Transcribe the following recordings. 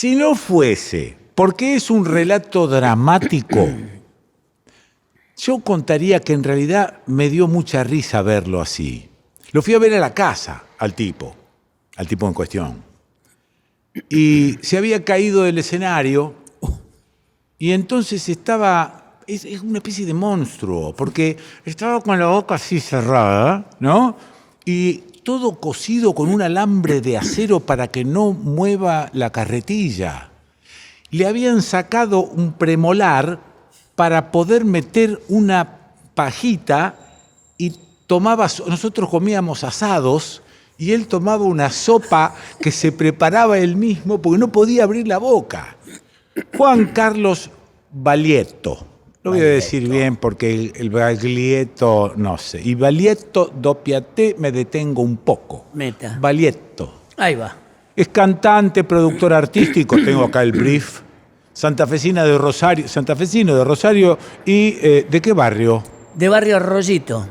Si no fuese porque es un relato dramático, yo contaría que en realidad me dio mucha risa verlo así. Lo fui a ver a la casa al tipo en cuestión. Y se había caído del escenario y entonces estaba, es una especie de monstruo, porque estaba con la boca así cerrada, ¿no? Y todo cosido con un alambre de acero para que no mueva la carretilla. Le habían sacado un premolar para poder meter una pajita y nosotros comíamos asados y él tomaba una sopa que se preparaba él mismo porque no podía abrir la boca. Juan Carlos Baglietto. Lo voy a decir bien porque el Baglietto, no sé. Y Baglietto doppiate me detengo un poco. Meta. Baglietto. Ahí va. Es cantante, productor artístico, tengo acá el brief. Santafesino de Rosario y ¿de qué barrio? De Barrio Arroyito.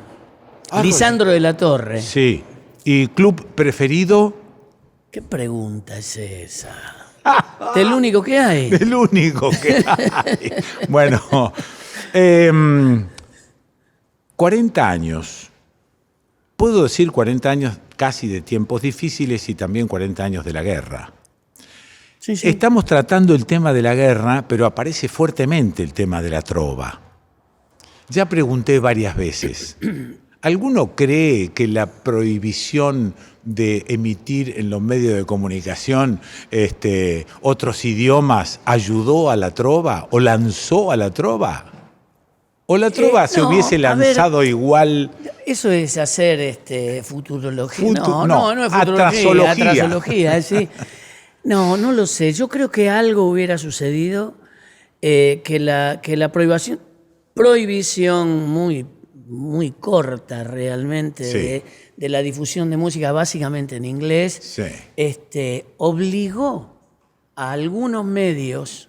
Lisandro de la Torre. Sí. ¿Y club preferido? ¿Qué pregunta es esa? ¿Del único que hay? El único que hay. Bueno, 40 años. Puedo decir 40 años casi de tiempos difíciles y también 40 años de la guerra. Sí, sí. Estamos tratando el tema de la guerra, pero aparece fuertemente el tema de la trova. Ya pregunté varias veces. ¿Alguno cree que la prohibición de emitir en los medios de comunicación otros idiomas ayudó a la trova o lanzó a la trova? ¿O la trova se hubiese lanzado igual? Eso es hacer futurología. No, no es futurología, atrasología, sí. No lo sé. Yo creo que algo hubiera sucedido que la prohibición muy corta realmente Sí. de la difusión de música básicamente en inglés, Sí. obligó a algunos medios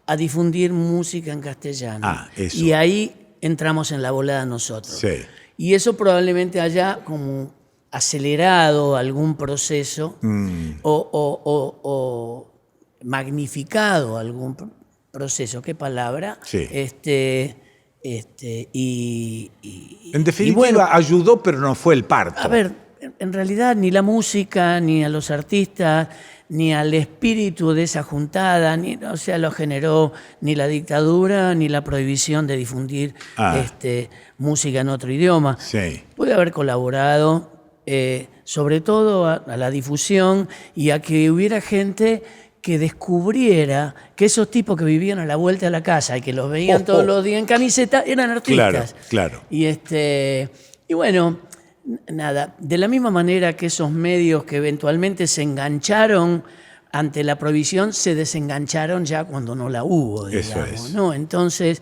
a difundir música en castellano. Eso. Y ahí entramos en la volada nosotros. Sí. Y eso probablemente haya como acelerado algún proceso o magnificado algún proceso. ¿Qué palabra? Sí. En definitiva, y bueno, ayudó, pero no fue el parto. a ver, en realidad ni la música, ni a los artistas, ni al espíritu de esa juntada, lo generó ni la dictadura, ni la prohibición de difundir música en otro idioma. Sí. Puede haber colaborado, sobre todo a la difusión y a que hubiera gente que descubriera que esos tipos que vivían a la vuelta de la casa y que los veían todos los días en camiseta eran artistas. Claro. Y bueno, nada, de la misma manera que esos medios que eventualmente se engancharon ante la prohibición, se desengancharon ya cuando no la hubo, digamos. Eso es. ¿no? Entonces,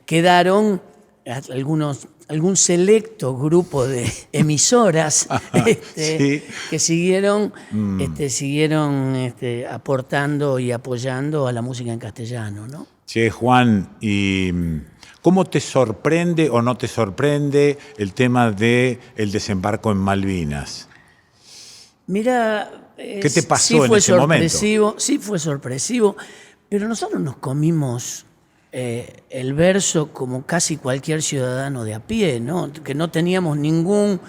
quedaron algún selecto grupo de emisoras Sí. que siguieron aportando y apoyando a la música en castellano, ¿no? Che, Juan, ¿y cómo te sorprende o no te sorprende el tema del desembarco en Malvinas? Mira, ¿Qué te pasó en ese momento? Sí fue sorpresivo, pero nosotros nos comimos el verso como casi cualquier ciudadano de a pie, ¿no? Que no teníamos ninguna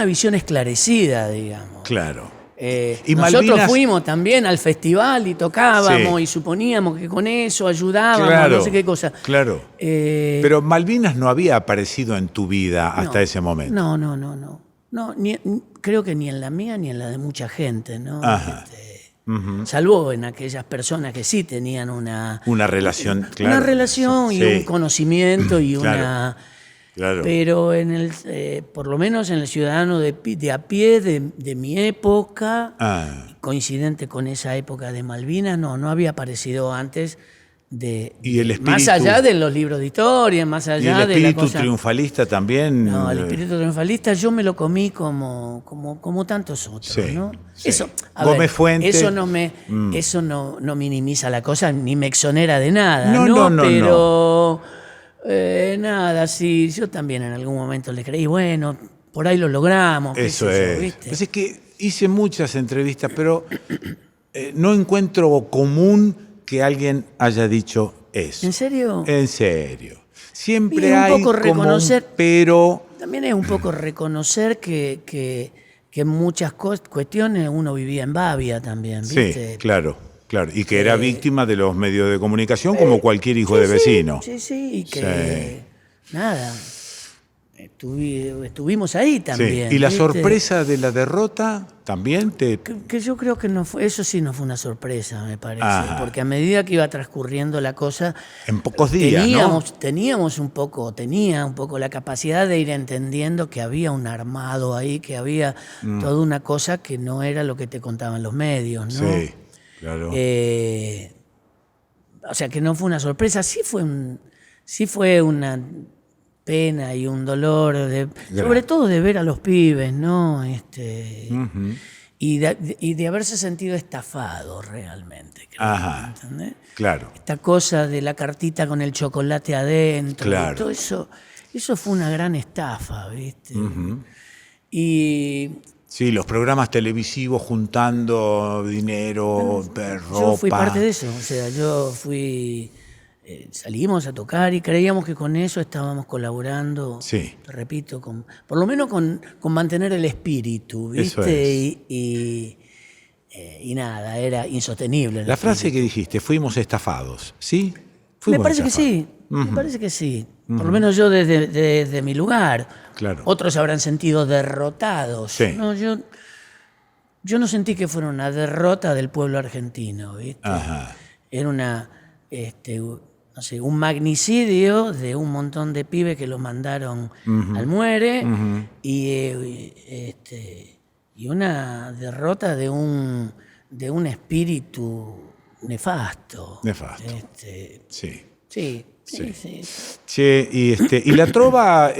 visión esclarecida, digamos. Claro. Y nosotros fuimos también al festival y tocábamos y suponíamos que con eso ayudábamos, no sé qué cosa. Claro. Pero Malvinas no había aparecido en tu vida hasta ese momento. No, creo que ni en la mía ni en la de mucha gente, ¿no? Ajá. Salvo en aquellas personas que sí tenían una relación, claro. Una relación y un conocimiento y Claro. Pero por lo menos en el ciudadano de a pie de mi época, coincidente con esa época de Malvinas, no había aparecido antes ¿Y el espíritu, más allá de los libros de historia, más allá de la cosa... ¿Y el espíritu triunfalista también? No, el espíritu triunfalista yo me lo comí como tantos otros, Sí, ¿no? sí. Eso, Gómez Fuente. Eso no minimiza la cosa ni me exonera de nada, No. Pero nada, sí, yo también en algún momento le creí, bueno, por ahí lo logramos. Eso qué sé es. yo, ¿viste? Pues es que hice muchas entrevistas, pero no encuentro común que alguien haya dicho eso. ¿En serio? En serio. Siempre Y un hay poco como reconocer- un pero. También es un poco reconocer que en muchas cuestiones uno vivía en Babia también, ¿viste? Sí, claro. Y que era víctima de los medios de comunicación como cualquier hijo de vecino. Sí, y que nada, estuvimos ahí también. Sí. ¿Y la ¿viste? sorpresa de la derrota también te...? Que yo creo que no fue, eso sí no fue una sorpresa, me parece, Ajá. porque a medida que iba transcurriendo la cosa, En pocos días, tenía un poco la capacidad de ir entendiendo que había un armado ahí, que había toda una cosa que no era lo que te contaban los medios, ¿no? Sí, claro. O sea, que no fue una sorpresa, sí fue una pena y un dolor, sobre todo de ver a los pibes, ¿no? Y de haberse sentido estafado realmente. Creo, Ajá, ¿entendés? claro. Esta cosa de la cartita con el chocolate adentro, Claro. y todo eso fue una gran estafa, ¿viste? Y Sí, los programas televisivos juntando dinero, ropa. yo fui parte de eso, o sea, salimos a tocar y creíamos que con eso estábamos colaborando, Sí. te repito, por lo menos con mantener el espíritu, ¿viste? Eso es. Y nada, era insostenible. La frase que dijiste, fuimos estafados, ¿sí? Me Fuimos parece que estafados. sí, me parece que sí. Por lo menos yo desde mi lugar. Claro. Otros se habrán sentido derrotados. Sí. No, yo no sentí que fuera una derrota del pueblo argentino, ¿viste? Ajá. Era no sé, un magnicidio de un montón de pibes que los mandaron al muere y una derrota de un espíritu nefasto. Nefasto. Sí. Sí. Sí. Che, y la trova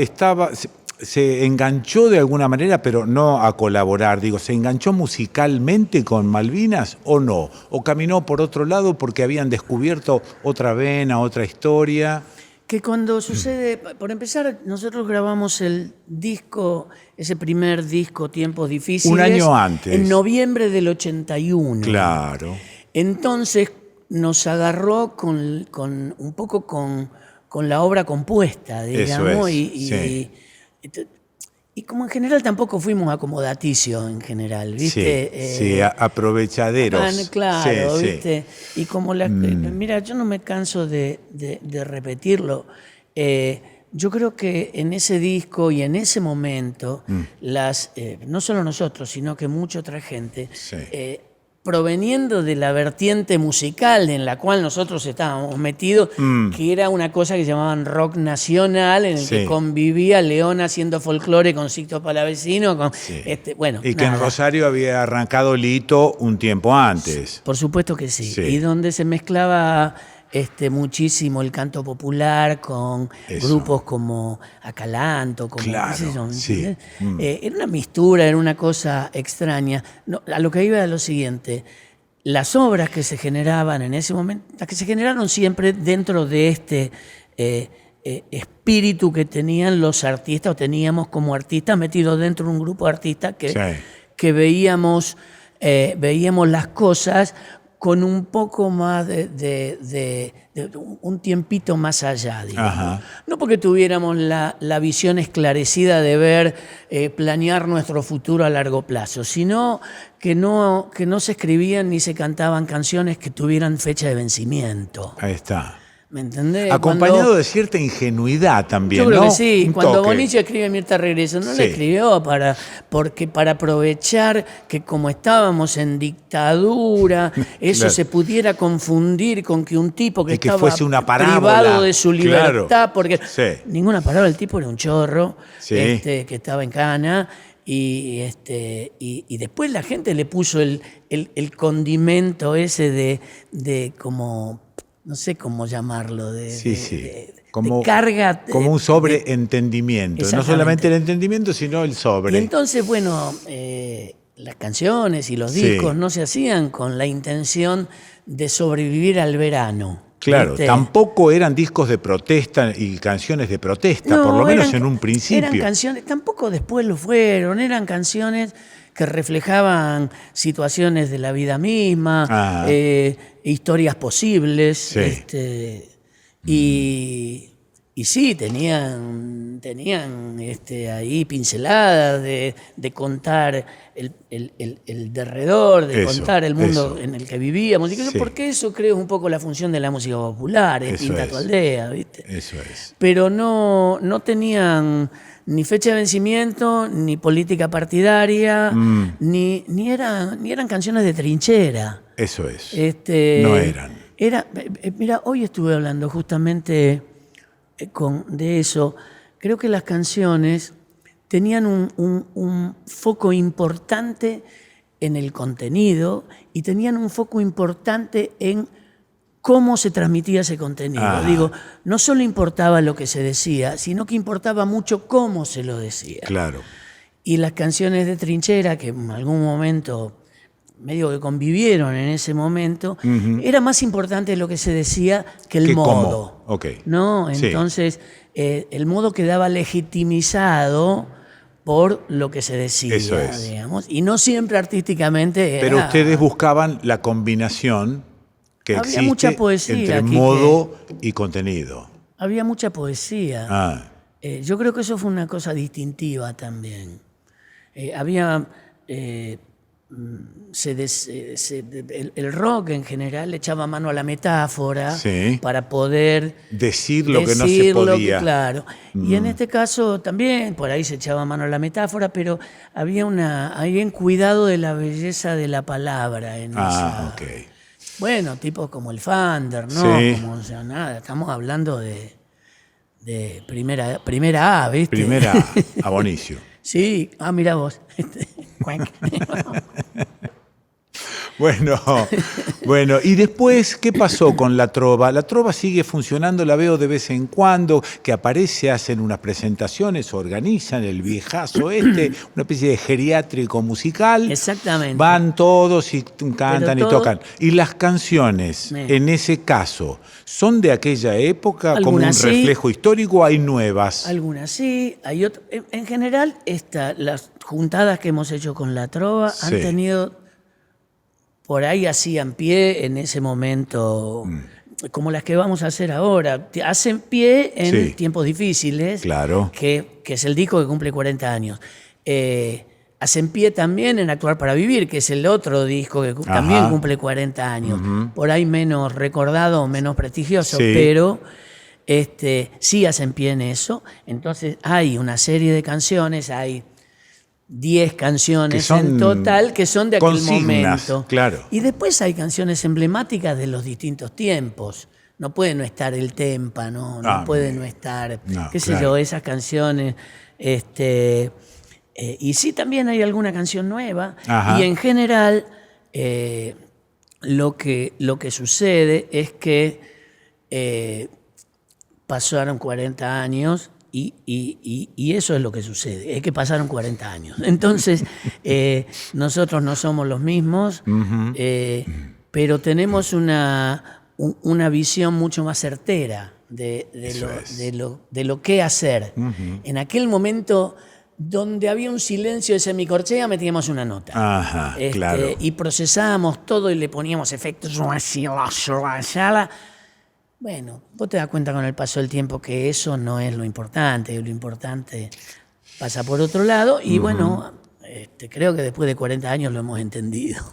se enganchó de alguna manera, pero no a colaborar. Digo, ¿se enganchó musicalmente con Malvinas o no? ¿O caminó por otro lado porque habían descubierto otra vena, otra historia? Que cuando sucede, por empezar, nosotros grabamos el disco, ese primer disco, Tiempos Difíciles. Un año antes. En noviembre del 81. Claro. Entonces nos agarró un poco con la obra compuesta, digamos. Eso es, Y como en general tampoco fuimos acomodaticios en general, ¿viste? Sí, aprovechaderos. Claro, Sí, ¿viste? Y como mira, yo no me canso de repetirlo. Yo creo que en ese disco y en ese momento, no solo nosotros, sino que mucha otra gente, proveniendo de la vertiente musical en la cual nosotros estábamos metidos, que era una cosa que llamaban rock nacional, en el que convivía León haciendo folclore con Sixto Palavecino, bueno, y que en Rosario había arrancado Lito un tiempo antes. Por supuesto que sí. Y donde se mezclaba muchísimo el canto popular con grupos como Acalanto, como claro, qué sé yo, era una mistura, era una cosa extraña. No, a lo que iba era lo siguiente: las obras que se generaban en ese momento, las que se generaron siempre dentro de este espíritu que tenían los artistas, o teníamos como artistas metidos dentro de un grupo de artistas que veíamos las cosas con un poco más de un tiempito más allá, digamos. Ajá. No porque tuviéramos la visión esclarecida de ver, planear nuestro futuro a largo plazo, sino que no se escribían ni se cantaban canciones que tuvieran fecha de vencimiento. Ahí está. ¿Me entendés? Acompañado de cierta ingenuidad también, yo creo ¿no? que sí. Un Cuando toque. Bonici escribe Mirta Regreso, no le escribió para aprovechar que como estábamos en dictadura, eso se pudiera confundir con que un tipo que que estaba fuese una parábola. privado de su libertad, porque ninguna parábola, el tipo era un chorro, que estaba en cana. Y después la gente le puso el condimento ese de como, no sé cómo llamarlo, como, de carga. Como un sobreentendimiento. No solamente el entendimiento, sino el sobre. Y entonces, bueno, las canciones y los discos no se hacían con la intención de sobrevivir al verano. Claro, ¿viste? tampoco eran discos de protesta y canciones de protesta, No, por lo menos eran- en un principio. Eran canciones, tampoco después lo fueron, eran canciones que reflejaban situaciones de la vida misma, Ah. historias posibles, Sí. y sí, tenían ahí pinceladas de contar el derredor, de Eso, contar el mundo eso. en el que vivíamos. Y Sí. porque eso creo es un poco la función de la música popular, es Eso pinta es. tu aldea, ¿viste? Eso es. Pero no tenían ni fecha de vencimiento, ni política partidaria, ni eran canciones de trinchera. Eso es. Este, No eran. Mira, hoy estuve hablando justamente de eso. Creo que las canciones tenían un foco importante en el contenido y tenían un foco importante en cómo se transmitía ese contenido. Ah. Digo, no solo importaba lo que se decía, sino que importaba mucho cómo se lo decía. Claro. Y las canciones de trinchera, que en algún momento medio que convivieron en ese momento, era más importante lo que se decía que el Que modo. cómo. Ok. ¿No? Sí. Entonces, el modo quedaba legitimizado por lo que se decía, Eso es. digamos, y no siempre artísticamente era... Pero ustedes buscaban la combinación que Había existe mucha poesía, entre Quique. modo y contenido. Había mucha poesía. Ah, Yo creo que eso fue una cosa distintiva también. Había... el rock en general le echaba mano a la metáfora Sí. para poder decir lo que no se decir lo que- podía. claro. Y en este caso también por ahí se echaba mano a la metáfora, pero había un cuidado de la belleza de la palabra en Ah, esa. ok. Bueno, tipos como el Fander, ¿no? Sí. Como, o sea, nada, estamos hablando de primera A, ¿viste? Primera a Bonicio. Sí, mira vos. Cuenc. Bueno, y después, ¿qué pasó con la trova? La trova sigue funcionando, la veo de vez en cuando, que aparece, hacen unas presentaciones, organizan el viejazo una especie de geriátrico musical. Exactamente. Van todos y cantan y todo- tocan. Y las canciones, en ese caso, ¿son de aquella época como un Algunas sí. reflejo histórico o hay nuevas? Algunas sí, hay otras. En general, las juntadas que hemos hecho con la trova han Sí. tenido, por ahí hacían pie en ese momento, como las que vamos a hacer ahora. Hacen pie en Sí. tiempos difíciles, Claro. que es el disco que cumple 40 años. Hacen pie también en Actuar para Vivir, que es el otro disco que Ajá. también cumple 40 años. Por ahí menos recordado, menos prestigioso, Sí. pero sí hacen pie en eso. Entonces hay una serie de canciones, hay 10 canciones Que son en total que son de aquel consignas, momento. claro. Y después hay canciones emblemáticas de los distintos tiempos. No puede no estar el témpano, no puede no estar, no, qué sé claro. yo, esas canciones. Y sí, también hay alguna canción nueva. Ajá. Y en general, lo que sucede es que pasaron 40 años y eso es lo que sucede, es que pasaron 40 años. Entonces, nosotros no somos los mismos, pero tenemos una visión mucho más certera de lo que hacer. En aquel momento donde había un silencio de semicorchea, metíamos una nota. Ajá, claro. Y procesábamos todo y le poníamos efectos. Bueno, vos te das cuenta con el paso del tiempo que eso no es lo importante pasa por otro lado y bueno, creo que después de 40 años lo hemos entendido.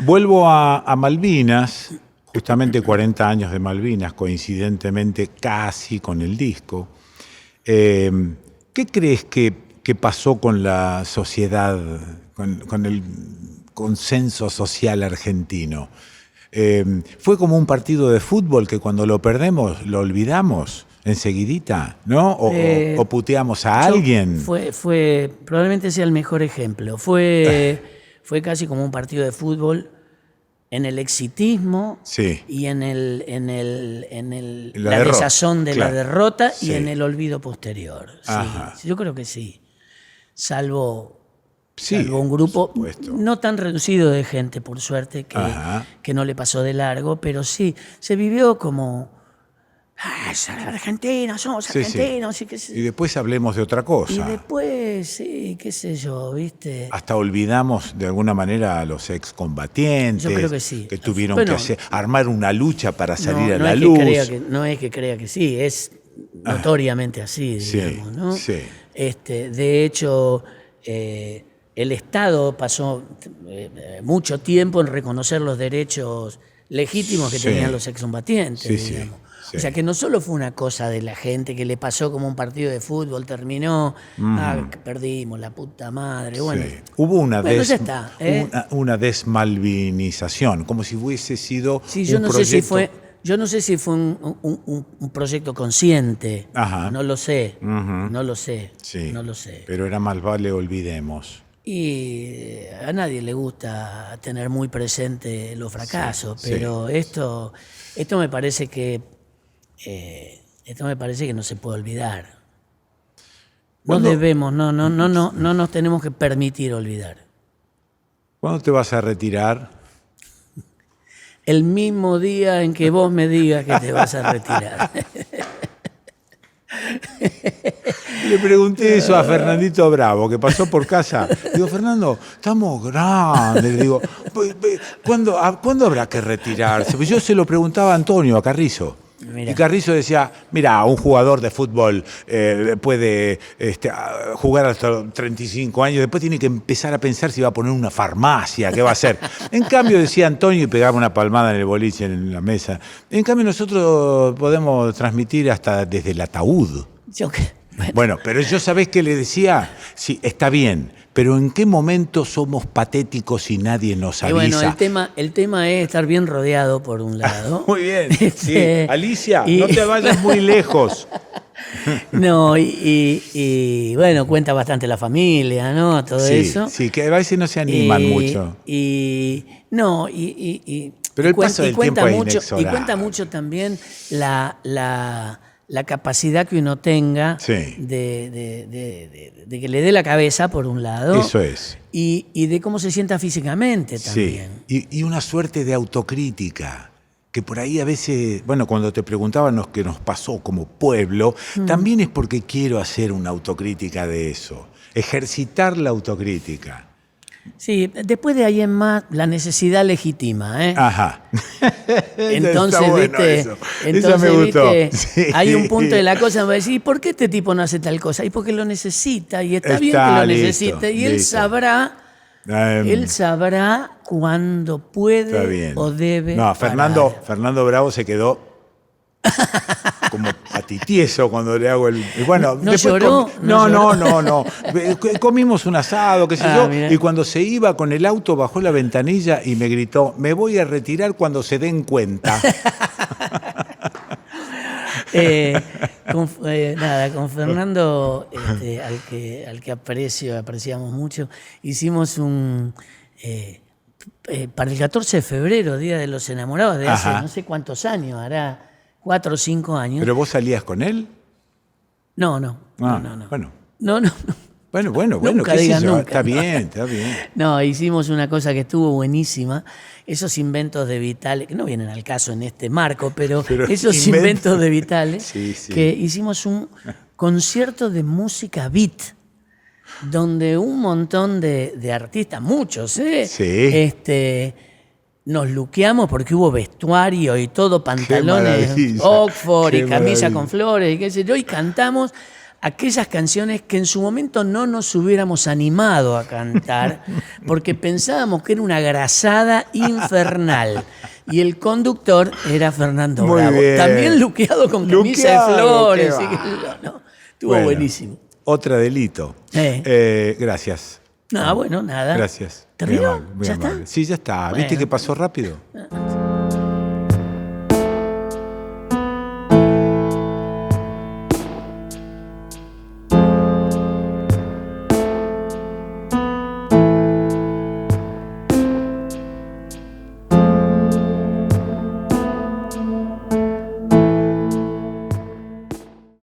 Vuelvo a Malvinas, justamente 40 años de Malvinas, coincidentemente casi con el disco. ¿Qué crees que pasó con la sociedad, con el consenso social argentino? Fue como un partido de fútbol que cuando lo perdemos lo olvidamos enseguidita, ¿no? O puteamos a alguien. Fue probablemente sea el mejor ejemplo. Fue casi como un partido de fútbol en el exitismo Sí. y en La la derrota, desazón de claro. la derrota Sí. y en el olvido posterior. Sí, Ajá. yo creo que sí. Salvo Sí, salvo un grupo por supuesto. no tan reducido de gente, por suerte, Ajá. que no le pasó de largo, pero sí, se vivió como, son argentinos, somos Sí, sí. argentinos, y qué sé Y después hablemos de otra y cosa. después, sí, qué sé yo, ¿viste? Hasta olvidamos de alguna manera a los excombatientes. Yo creo que sí. Que tuvieron Bueno, que armar una lucha para salir a no la es luz. no es que crea que sí, es notoriamente así, Sí, digamos, ¿no? sí. De hecho, el Estado pasó mucho tiempo en reconocer los derechos legítimos que Sí. tenían los excombatientes, Sí, sí, digamos. sí. O sea, que no solo fue una cosa de la gente que le pasó como un partido de fútbol, terminó, que perdimos, la puta madre, bueno. Sí. Hubo Bueno, ya está, ¿eh? una desmalvinización, como si hubiese sido Sí, yo un no proyecto. sé si fue un proyecto consciente. Ajá. No lo sé. No lo sé. Sí, No lo sé. pero era más vale olvidemos. Y a nadie le gusta tener muy presente los fracasos, Sí, pero esto me parece que no se puede olvidar. No ¿Cuándo- debemos, no nos tenemos que permitir olvidar. ¿Cuándo te vas a retirar? El mismo día en que vos me digas que te vas a retirar. Le pregunté eso a Fernandito Bravo, que pasó por casa. Digo, Fernando, estamos grandes. Le digo, ¿cuándo habrá que retirarse? Pues yo se lo preguntaba a Antonio, a Carrizo. Mirá. Y Carrizo decía, mira, un jugador de fútbol puede jugar hasta los 35 años, después tiene que empezar a pensar si va a poner una farmacia, qué va a hacer. En cambio, decía Antonio, y pegaba una palmada en el boliche, en la mesa, en cambio nosotros podemos transmitir hasta desde el ataúd. Bueno, pero yo, ¿sabés qué le decía? Sí, está bien, pero ¿en qué momento somos patéticos y nadie nos Y avisa? bueno, el tema es estar bien rodeado por un lado. Muy bien, sí. Alicia, y- no te vayas muy lejos. No, y bueno, cuenta bastante la familia, ¿no? Todo Sí, eso. sí, que a veces no se animan mucho. Pero el paso del cuenta tiempo es mucho, inexorable. y cuenta mucho también la capacidad que uno tenga Sí. de que le dé la cabeza, por un lado. Eso es. Y de cómo se sienta físicamente Sí. también. Y una suerte de autocrítica. Que por ahí a veces, bueno, cuando te preguntaban lo que nos pasó como pueblo, también es porque quiero hacer una autocrítica de eso. Ejercitar la autocrítica. Sí, después de ahí en más, la necesidad legítima, ¿eh? Ajá. Entonces, Está bueno ¿viste? eso. Entonces, Eso me gustó. ¿viste? Sí. Hay un punto de la cosa donde va a decir, ¿por qué este tipo no hace tal cosa? Y porque lo necesita, y está bien que Está lo listo, necesite, y listo. él sabrá cuándo Está puede bien. o debe. No, parar. Fernando Bravo se quedó como patitieso cuando le hago el. Y bueno, ¿No después lloró? No. Comimos un asado, qué sé yo, Mirá. y cuando se iba con el auto bajó la ventanilla y me gritó, me voy a retirar cuando se den cuenta. Con Fernando, al que apreciamos mucho, hicimos para el 14 de febrero, Día de los Enamorados, de hace Ajá. no sé cuántos años, hará 4 o 5 años. ¿Pero vos salías con él? No. Bueno. No. Bueno, Nunca qué sé digas yo, nunca. está bien. No, hicimos una cosa que estuvo buenísima. Esos inventos de Vitale, que no vienen al caso en este marco, pero esos inventos de Vitale, Sí. que hicimos un concierto de música beat, donde un montón de artistas, muchos, Sí. nos luqueamos porque hubo vestuario y todo, pantalones maravilla, Oxford qué y camisa maravilla. con flores y qué sé yo, y cantamos aquellas canciones que en su momento no nos hubiéramos animado a cantar porque pensábamos que era una grasada infernal. Y el conductor era Fernando Muy Bravo, bien. también luqueado con camisa de Luqueado, flores. qué y estuvo Bueno, buenísimo. Otra delito. Gracias. No, bueno, nada. Gracias. ¿Terminó? Muy amable, muy ¿Ya amable. está? Sí, ya está. Bueno. ¿Viste que pasó rápido?